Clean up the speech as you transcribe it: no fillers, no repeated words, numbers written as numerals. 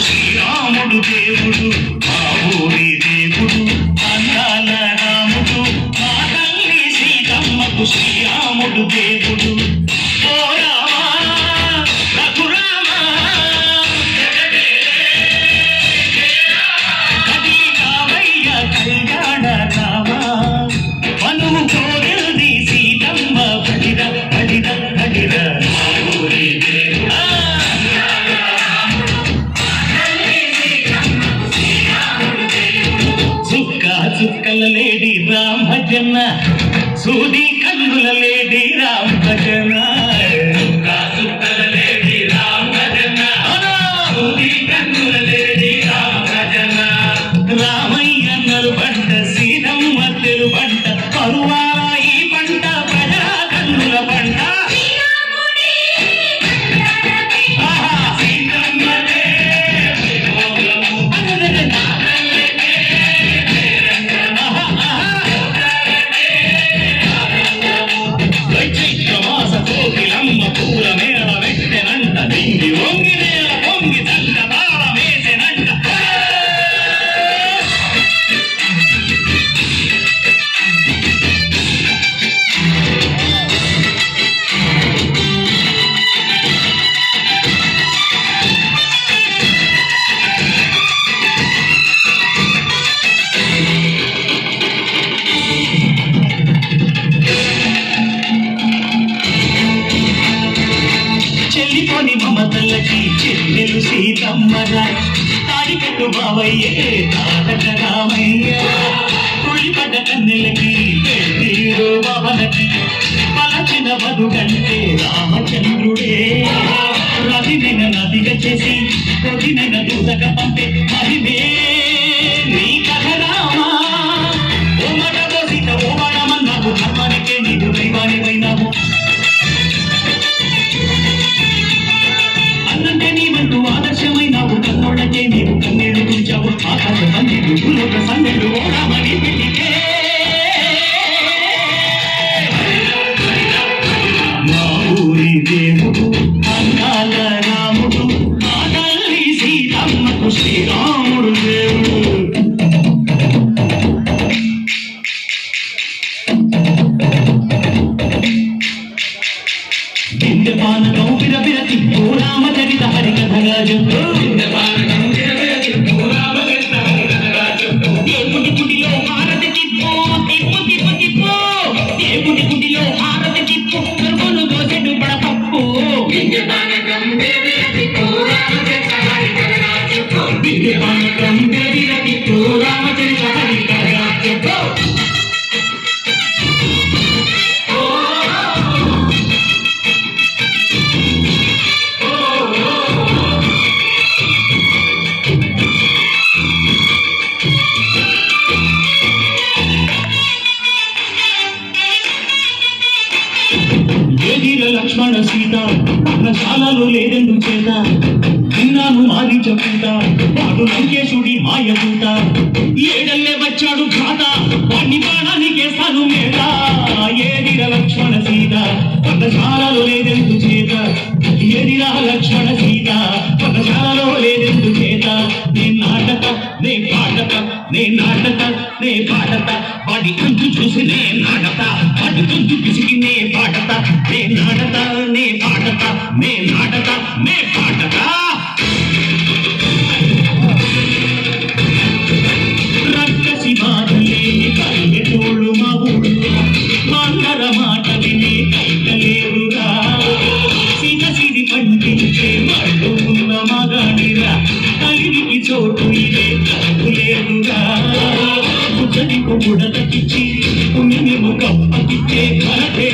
శ్రీరాముడు దేవుడు మా ఊరి దేవుడు అందాల రాముడు మా తల్లి సీతమ్మకు శ్రీరాముడు దేవుడు ఓ రామా రఘురామా కదిలి కావయ్య కళ్యాణ రామా మనువు కోరిల్ది సీతమ్మ బడిర బడిర బడిర మా ఊరి దేవుడు చుక్కల లేడి రామ భజన సూది కన్నుల లేడి రామ భజన చుక్కల లేడి రామ భజన సూది కన్నుల లేడి రామ భజన రామయ్య నరు పంట సీతమ్మ తెరు పంట పరువాల ఈ పంట ప్రజా కన్నుల పంట పూల మేళ వెట్టెనంట దింగి వంగి నేల పొంగి దండ తాళ వేసెనంట చెల్లిపోని మమతలకి చెల్లెలు సీతమ్మరా తాడికట్టు బావయ్యే తారక రామయ్య తుళ్ళిపడ్డ కన్నెలకి పెళ్ళిరు బావలకి పలచిన బదుగంటే రామచంద్రుడే రవినైన నదిగా చేసి కొదినైన దూతగా పంపే మహిమే నీ కథ రామా ఓ మగ సీత ఓ మడమన్నావు ధర్మానికే నీవు దైవానివైనావు అన్నంటే నీవంటూ ఆదర్శమైనావు కన్నోడకే నీవు కన్నీడు కూర్చావు ఆకాశ సందేడు భూలోక సందేడు ఓడామని పెళ్లికే మా ఊరి దేవుడు అందాల రాముడు మా తల్లి సీతమ్మకు శ్రీరాముడు దేవుడు పానకం బిరబిర తిప్పు రామచరిత హరికథగా చెప్పు దేవుడి గుడిలో హారతి తిప్పు తిప్పు తిప్పు తిప్పు దేవుడి గుడిలో హారతి తిప్పు కరువును దోసెడు పడపప్పు పానకం బిరబిర తిప్పు రామచరిత హరికథగా చెప్పు లక్ష్మణ సీత పర్ణశాలలో లేదెందు చేత విన్నాను మాది చెప్పుతా వాడు లంకేశుడి మాయదూత ఏడల్లే వచ్చాడు ఘాత వాణ్ణి బాణానికేస్తాను మేత ఏదిరా లక్ష్మణ సీత పర్ణశాలలో లేదెందు చేత ఏదిరా లక్ష్మణ సీత పర్ణశాలలో లేదెందు చేత నే నాటక నే పాటక నే నాటక నే పాటత వాడి కంచు చూసి నే నాటత వాడి కంచు పిసికి నే పాటత నే నాటత నే పాటత నే నాటత నే పాటత రక్కసి బాధలేని కైగెటోళ్ళు మా ఊళ్ళు మాంగర మాట విని కైకలేరురా సీత సిరి పండించే వాళ్ళు ఉన్న మగాడిరా కలిగి చోటు ఇదే లేదుగా బుద్ధని కొబ్బుడ తగ్గించి పుణ్యము కప్పకిచ్చే ఘనతే